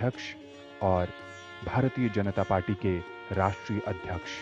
अध्यक्ष और भारतीय जनता पार्टी के राष्ट्रीय अध्यक्ष।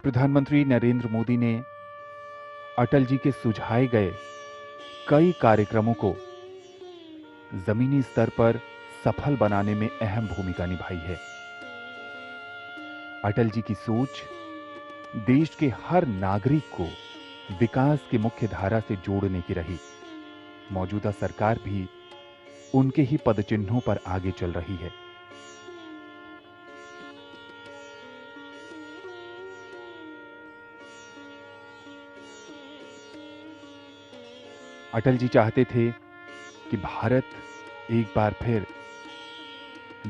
प्रधानमंत्री नरेंद्र मोदी ने अटल जी के सुझाए गए कई कार्यक्रमों को जमीनी स्तर पर सफल बनाने में अहम भूमिका निभाई है। अटल जी की सोच देश के हर नागरिक को विकास की मुख्य धारा से जोड़ने की रही। मौजूदा सरकार भी उनके ही पदचिन्हों पर आगे चल रही है। अटल जी चाहते थे कि भारत एक बार फिर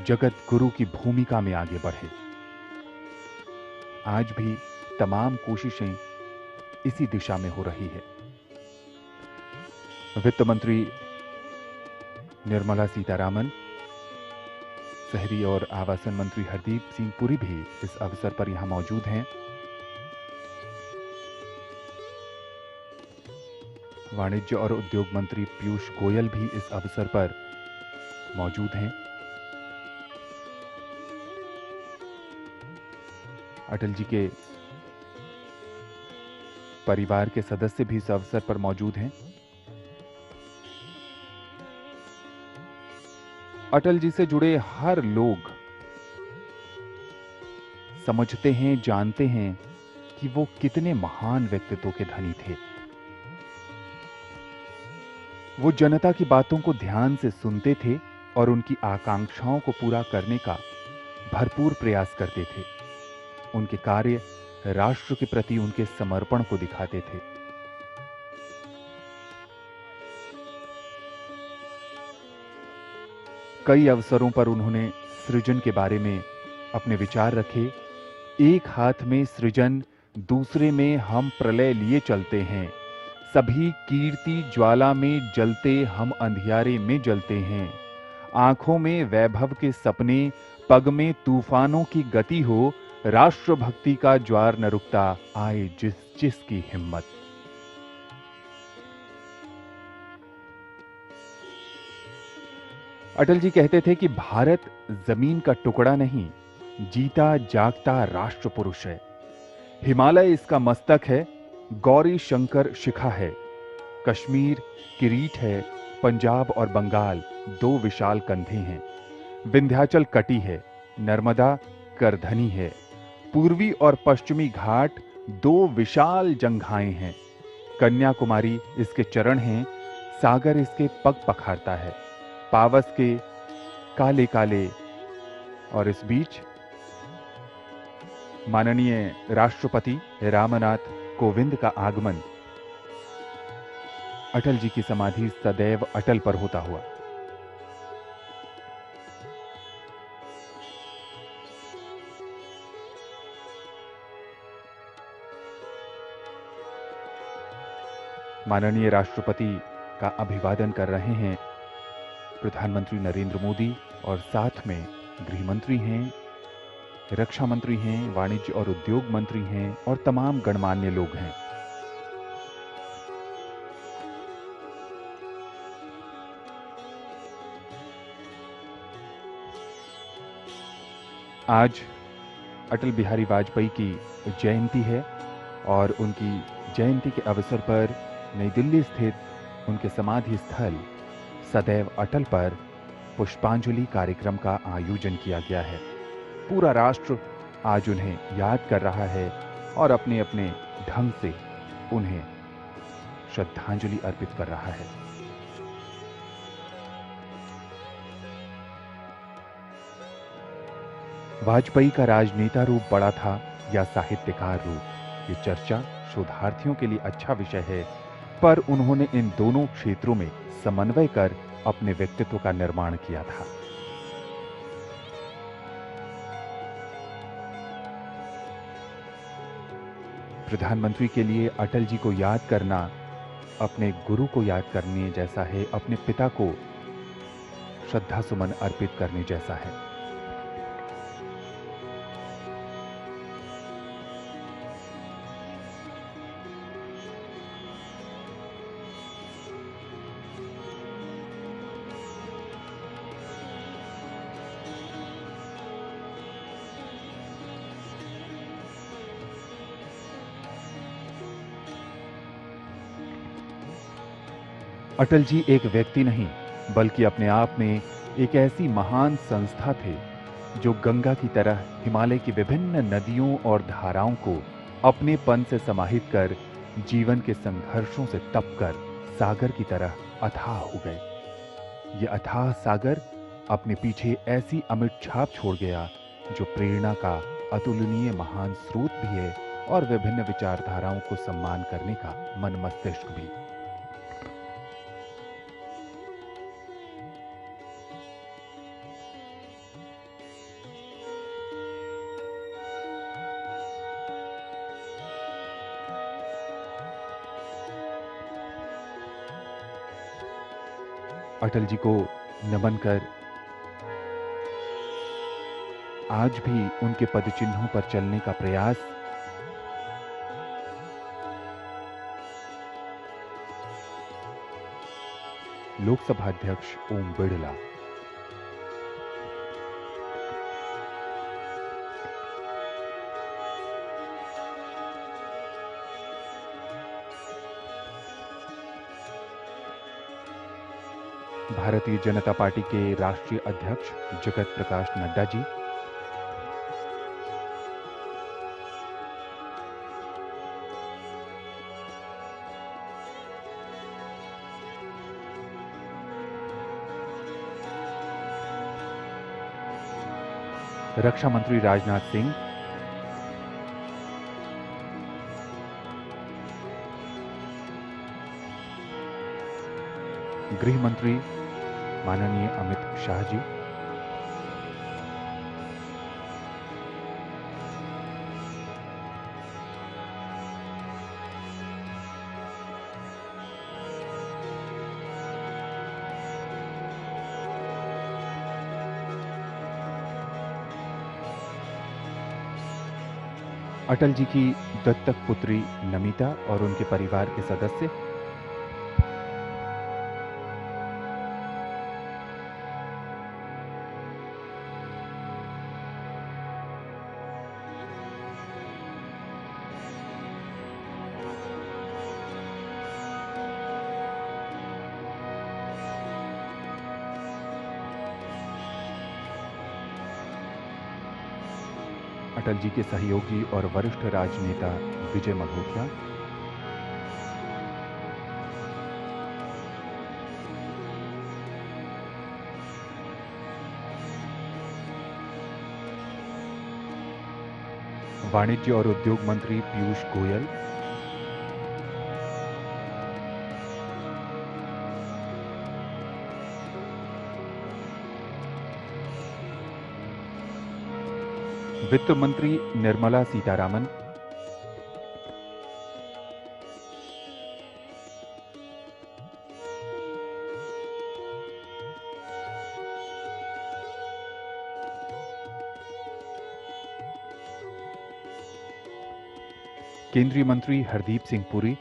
जगत गुरु की भूमिका में आगे बढ़े। आज भी तमाम कोशिशें इसी दिशा में हो रही है। वित्त मंत्री निर्मला सीतारामन, शहरी और आवासन मंत्री हरदीप सिंह पुरी भी इस अवसर पर यहां मौजूद हैं। वाणिज्य और उद्योग मंत्री पीयूष गोयल भी इस अवसर पर मौजूद हैं। अटल जी के परिवार के सदस्य भी इस अवसर पर मौजूद हैं। अटल जी से जुड़े हर लोग समझते हैं, जानते हैं कि वो कितने महान व्यक्तित्व के धनी थे। वो जनता की बातों को ध्यान से सुनते थे और उनकी आकांक्षाओं को पूरा करने का भरपूर प्रयास करते थे। उनके कार्य राष्ट्र के प्रति उनके समर्पण को दिखाते थे। कई अवसरों पर उन्होंने सृजन के बारे में अपने विचार रखे। एक हाथ में सृजन, दूसरे में हम प्रलय लिए चलते हैं। सभी कीर्ति ज्वाला में जलते, हम अंधियारे में जलते हैं। आंखों में वैभव के सपने, पग में तूफानों की गति हो। राष्ट्रभक्ति का ज्वार न रुकता, आए जिस जिसकी हिम्मत। अटल जी कहते थे कि भारत जमीन का टुकड़ा नहीं, जीता जागता राष्ट्र पुरुष है। हिमालय इसका मस्तक है, गौरी शंकर शिखा है। कश्मीर किरीट है, पंजाब और बंगाल दो विशाल कंधे हैं। विंध्याचल कटी है, नर्मदा करधनी है। पूर्वी और पश्चिमी घाट दो विशाल जंघाएं हैं। कन्याकुमारी इसके चरण हैं, सागर इसके पग पखारता है। पावस के काले काले, और इस बीच माननीय राष्ट्रपति रामनाथ कोविंद का आगमन अटल जी की समाधि सदैव अटल पर होता हुआ। माननीय राष्ट्रपति का अभिवादन कर रहे हैं प्रधानमंत्री नरेंद्र मोदी, और साथ में गृह मंत्री हैं, रक्षा मंत्री हैं, वाणिज्य और उद्योग मंत्री हैं और तमाम गणमान्य लोग हैं। आज अटल बिहारी वाजपेयी की जयंती है और उनकी जयंती के अवसर पर नई दिल्ली स्थित उनके समाधि स्थल सदैव अटल पर पुष्पांजलि कार्यक्रम का आयोजन किया गया है। पूरा राष्ट्र आज उन्हें याद कर रहा है और अपने अपने ढंग से उन्हें श्रद्धांजलि अर्पित कर रहा है। वाजपेयी का राजनेता रूप बड़ा था या साहित्यकार रूप, ये चर्चा शोधार्थियों के लिए अच्छा विषय है, पर उन्होंने इन दोनों क्षेत्रों में समन्वय कर अपने व्यक्तित्व का निर्माण किया था। प्रधानमंत्री के लिए अटल जी को याद करना अपने गुरु को याद करने जैसा है, अपने पिता को श्रद्धा सुमन अर्पित करने जैसा है। अटल जी एक व्यक्ति नहीं, बल्कि अपने आप में एक ऐसी महान संस्था थे जो गंगा की तरह हिमालय की विभिन्न नदियों और धाराओं को अपने पन से समाहित कर जीवन के संघर्षों से तपकर सागर की तरह अथाह हो गए। ये अथाह सागर अपने पीछे ऐसी अमिट छाप छोड़ गया जो प्रेरणा का अतुलनीय महान स्रोत भी है और विभिन्न विचारधाराओं को सम्मान करने का मन मस्तिष्क भी। अटल जी को नमन कर आज भी उनके पदचिन्हों पर चलने का प्रयास लोकसभा अध्यक्ष ओम बिड़ला। भारतीय जनता पार्टी के राष्ट्रीय अध्यक्ष जगत प्रकाश नड्डा जी, रक्षा मंत्री राजनाथ सिंह, गृह मंत्री माननीय अमित शाह जी, अटल जी की दत्तक पुत्री नमिता और उनके परिवार के सदस्य, अटल जी के सहयोगी और वरिष्ठ राजनेता विजय मल्होत्रा, वाणिज्य और उद्योग मंत्री पीयूष गोयल, वित्त मंत्री निर्मला सीतारामन, केंद्रीय मंत्री हरदीप सिंह पुरी,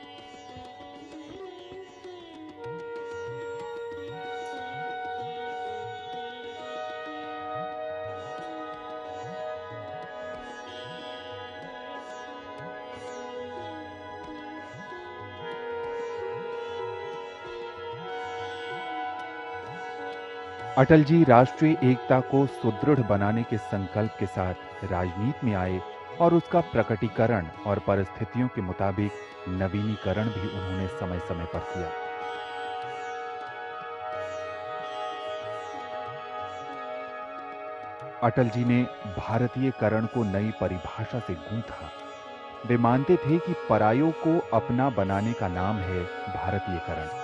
अटल जी राष्ट्रीय एकता को सुदृढ़ बनाने के संकल्प के साथ राजनीति में आए और उसका प्रकटीकरण और परिस्थितियों के मुताबिक नवीनीकरण भी उन्होंने समय समय पर किया। अटल जी ने भारतीयकरण को नई परिभाषा से गूंथा। वे मानते थे कि परायों को अपना बनाने का नाम है भारतीयकरण,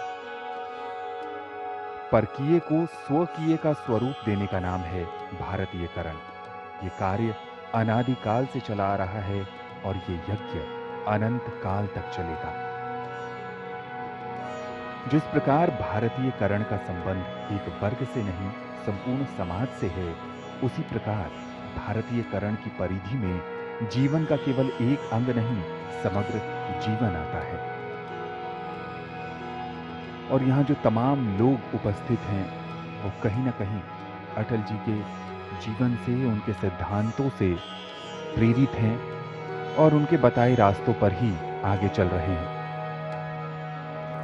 परकीय को स्वकीय का स्वरूप देने का नाम है भारतीयकरण। ये कार्य अनादिकाल से चला आ रहा है और ये यज्ञ अनंत काल तक चलेगा। जिस प्रकार भारतीयकरण का संबंध एक वर्ग से नहीं संपूर्ण समाज से है, उसी प्रकार भारतीयकरण की परिधि में जीवन का केवल एक अंग नहीं, समग्र जीवन आता है। और यहाँ जो तमाम लोग उपस्थित हैं, वो कहीं ना कहीं अटल जी के जीवन से, उनके सिद्धांतों से प्रेरित हैं और उनके बताए रास्तों पर ही आगे चल रहे हैं।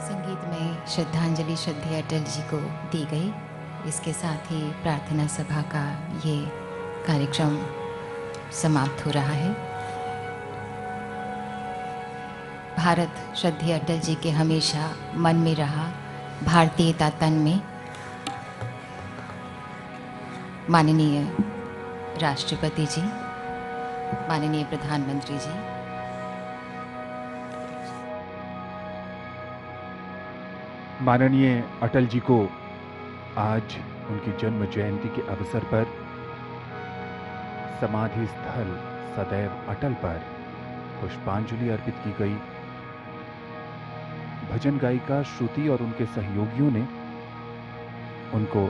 संगीत में श्रद्धांजलि श्रद्धेय अटल जी को दी गई। इसके साथ ही प्रार्थना सभा का ये कार्यक्रम समाप्त हो रहा है। भारत श्रद्धेय अटल जी के हमेशा मन में रहा, भारतीयता तन में। माननीय राष्ट्रपति जी, माननीय प्रधानमंत्री जी, माननीय अटल जी को आज उनकी जन्म जयंती के अवसर पर समाधि स्थल सदैव अटल पर पुष्पांजलि अर्पित की गई। भजन गायिका श्रुति और उनके सहयोगियों ने उनको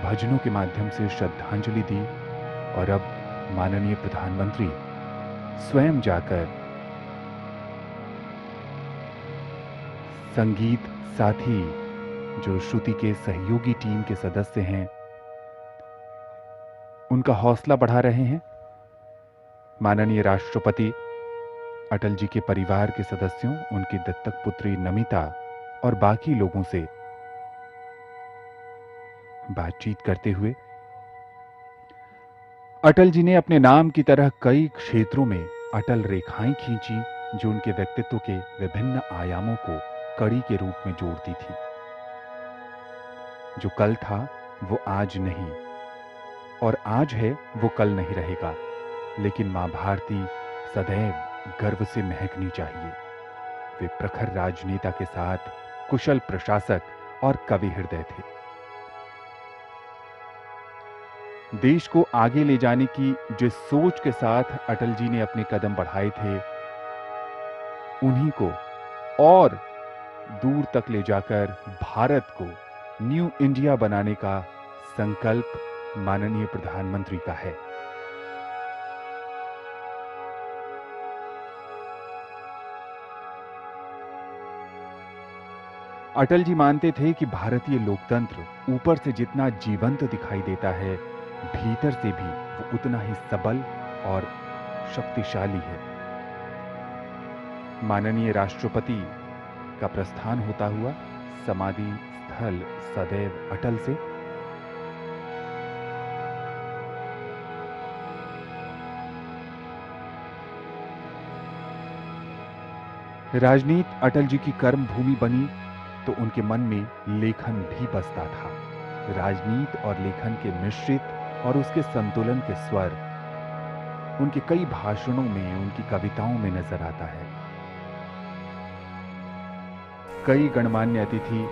भजनों के माध्यम से श्रद्धांजलि दी और अब माननीय प्रधानमंत्री स्वयं जाकर संगीत साथी जो श्रुति के सहयोगी टीम के सदस्य हैं, उनका हौसला बढ़ा रहे हैं। माननीय राष्ट्रपति अटल जी के परिवार के सदस्यों, उनकी दत्तक पुत्री नमिता और बाकी लोगों से बातचीत करते हुए अटल जी ने अपने नाम की तरह कई क्षेत्रों में अटल रेखाएं खींची, जो उनके व्यक्तित्व के विभिन्न आयामों को कड़ी के रूप में जोड़ती थी। जो कल था वो आज नहीं, और आज है वो कल नहीं रहेगा, लेकिन मां भारती सदैव गर्व से महकनी चाहिए। वे प्रखर राजनेता के साथ कुशल प्रशासक और कवि हृदय थे। देश को आगे ले जाने की जिस सोच के साथ अटल जी ने अपने कदम बढ़ाए थे, उन्हीं को और दूर तक ले जाकर भारत को न्यू इंडिया बनाने का संकल्प माननीय प्रधानमंत्री का है। अटल जी मानते थे कि भारतीय लोकतंत्र ऊपर से जितना जीवंत दिखाई देता है, भीतर से भी वो उतना ही सबल और शक्तिशाली है। माननीय राष्ट्रपति का प्रस्थान होता हुआ समाधि स्थल सदैव अटल से राजनीति अटल जी की कर्म भूमि बनी, तो उनके मन में लेखन भी बसता था। राजनीति और लेखन के मिश्रित और उसके संतुलन के स्वर उनके कई भाषणों में, उनकी कविताओं में नजर आता है। कई गणमान्य अतिथि,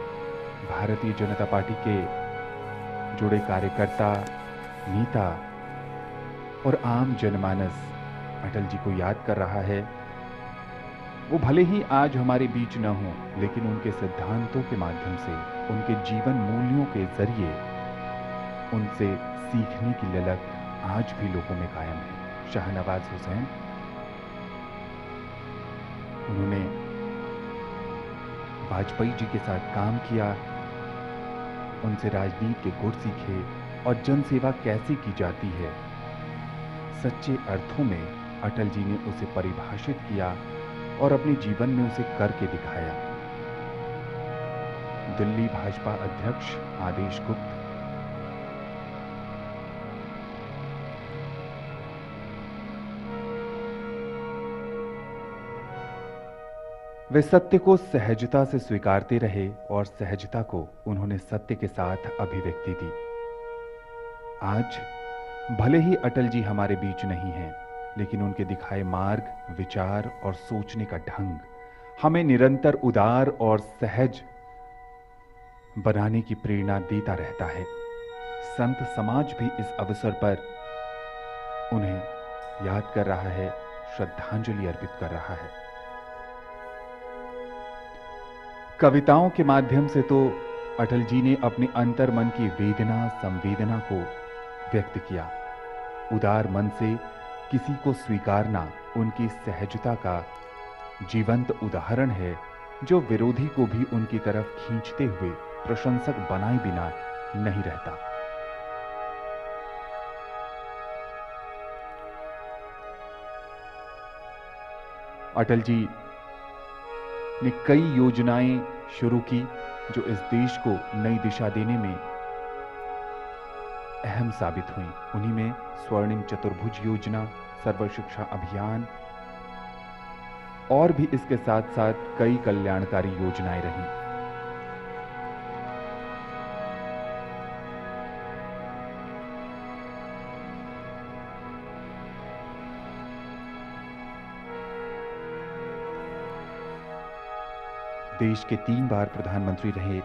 भारतीय जनता पार्टी के जुड़े कार्यकर्ता, नेता और आम जनमानस अटल जी को याद कर रहा है। वो भले ही आज हमारे बीच न हो, लेकिन उनके सिद्धांतों के माध्यम से, उनके जीवन मूल्यों के जरिए उनसे सीखने की ललक आज भी लोगों में कायम है। शाहनवाज हुसैन, उन्होंने वाजपेयी जी के साथ काम किया, उनसे राजनीति के गुर सीखे और जनसेवा कैसे की जाती है। सच्चे अर्थों में अटल जी ने उसे परिभाषित किया और अपने जीवन में उसे करके दिखाया। दिल्ली भाजपा अध्यक्ष आदेश गुप्त, वे सत्य को सहजता से स्वीकारते रहे और सहजता को उन्होंने सत्य के साथ अभिव्यक्ति दी। आज भले ही अटल जी हमारे बीच नहीं हैं, लेकिन उनके दिखाए मार्ग, विचार और सोचने का ढंग हमें निरंतर उदार और सहज बनाने की प्रेरणा देता रहता है। संत समाज भी इस अवसर पर उन्हें याद कर रहा है, श्रद्धांजलि अर्पित कर रहा है। कविताओं के माध्यम से तो अटल जी ने अपने अंतर्मन की वेदना संवेदना को व्यक्त किया। उदार मन से किसी को स्वीकारना उनकी सहजता का जीवंत उदाहरण है, जो विरोधी को भी उनकी तरफ खींचते हुए प्रशंसक बनाए बिना नहीं रहता। अटल जी ने कई योजनाएं शुरू की जो इस देश को नई दिशा देने में अहम साबित हुई। उन्हीं में स्वर्णिम चतुर्भुज योजना, सर्व शिक्षा अभियान और भी इसके साथ साथ कई कल्याणकारी योजनाएं रहीं। देश के 3 बार प्रधानमंत्री रहे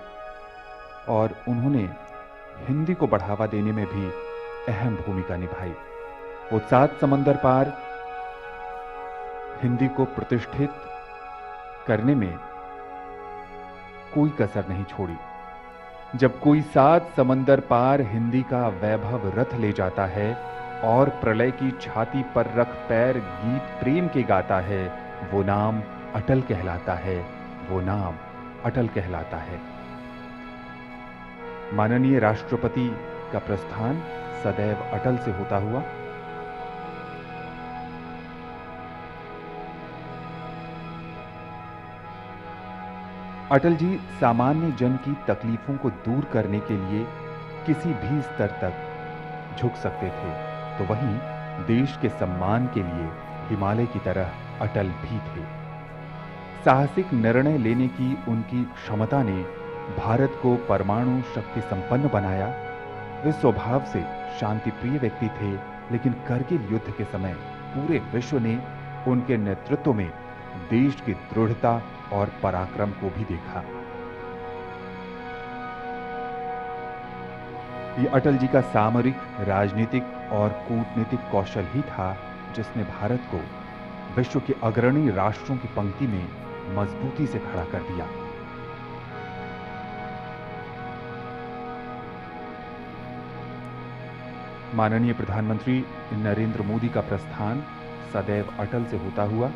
और उन्होंने हिंदी को बढ़ावा देने में भी अहम भूमिका निभाई। वो 7 समंदर पार हिंदी को प्रतिष्ठित करने में कोई कसर नहीं छोड़ी। जब कोई 7 समंदर पार हिंदी का वैभव रथ ले जाता है और प्रलय की छाती पर रख पैर गीत प्रेम के गाता है, वो नाम अटल कहलाता है, वो नाम अटल कहलाता है। माननीय राष्ट्रपति का प्रस्थान सदैव अटल से होता हुआ अटल जी सामान्य जन की तकलीफों को दूर करने के लिए किसी भी स्तर तक झुक सकते थे, तो वहीं देश के सम्मान के लिए हिमालय की तरह अटल भी थे। साहसिक निर्णय लेने की उनकी क्षमता ने भारत को परमाणु शक्ति संपन्न बनाया। वे स्वभाव से शांति प्रिय व्यक्ति थे, लेकिन करगिल युद्ध के समय पूरे विश्व ने उनके नेतृत्व में देश की दृढ़ता और पराक्रम को भी देखा। ये अटल जी का सामरिक, राजनीतिक और कूटनीतिक कौशल ही था जिसने भारत को विश्व के अग्रणी राष्ट्रों की पंक्ति में मजबूती से खड़ा कर दिया। माननीय प्रधानमंत्री नरेंद्र मोदी का प्रस्थान सदैव अटल से होता हुआ